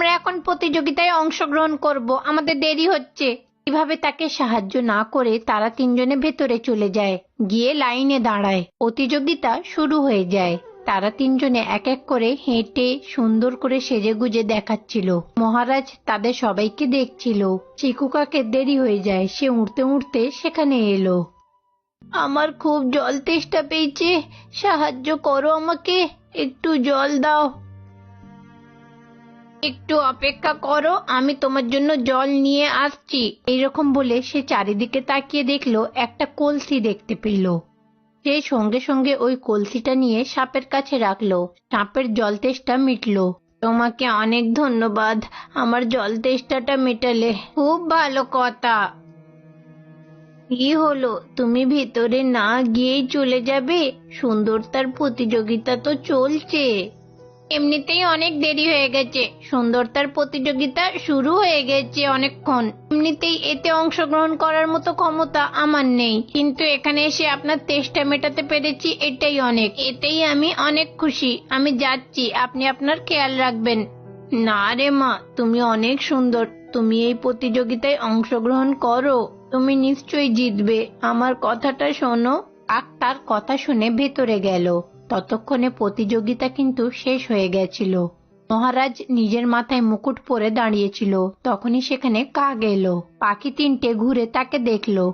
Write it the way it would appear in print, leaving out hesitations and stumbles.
আমরা এখন প্রতিযোগিতায় অংশগ্রহণ করব, আমাদের দেরি হচ্ছে। এভাবে তাকে সাহায্য না করে তারা তিনজনে ভেতরে চলে যায়, গিয়ে লাইনে দাঁড়ায়। প্রতিযোগিতা শুরু হয়ে যায়। তারা তিনজনে এক এক করে হেঁটে সুন্দর করে সেজেগুজে দেখাচ্ছিল। মহারাজ তাদের সবাইকে দেখছিল। চিকু কাকের দেরি হয়ে যায়, সে উড়তে উড়তে সেখানে এলো। আমার খুব জল তেষ্টা পেয়েছে, সাহায্য করো আমাকে, একটু জল দাও। একটু অপেক্ষা করো, আমি তোমার জন্য জল নিয়ে আসছি। এইরকম বলে সে চারিদিকে তাকিয়ে দেখলো একটা কলসি দেখতে পেল। সে সঙ্গে সঙ্গে ওই কলসিটা নিয়ে সাপের কাছে রাখলো। সাপের জল তেষ্টা মিটলো। তোমাকে অনেক ধন্যবাদ, আমার জল তেষ্টাটা মেটালে। খুব ভালো কথা। কি হলো, তুমি ভিতরে না গিয়েই চলে যাবে? সুন্দরতার প্রতিযোগিতা তো চলছে। এমনিতেই অনেক দেরি হয়ে গেছে, সুন্দরতার প্রতিযোগিতা শুরু হয়ে গেছে অনেকক্ষণ। এমনিতেই এতে অংশগ্রহণ করার মতো ক্ষমতা আমার নেই, কিন্তু এখানে এসে আপনার তেষ্টা মেটাতে পেরেছি, এটাই অনেক। এতেই আমি অনেক খুশি। আমি যাচ্ছি, আপনি আপনার খেয়াল রাখবেন। না রে মা, তুমি অনেক সুন্দর, তুমি এই প্রতিযোগিতায় অংশগ্রহণ করো, তুমি নিশ্চয়ই জিতবে। আমার কথাটা শোনো। কাক তার কথা শুনে ভেতরে গেল। ততক্ষণে প্রতিযোগিতা কিন্তু শেষ হয়ে গেছিল। মহারাজ নিজের মাথায় মুকুট পরে দাঁড়িয়েছিল। তখনই সেখানে কাক এলো। পাখি তিনটে ঘুরে তাকে দেখলো।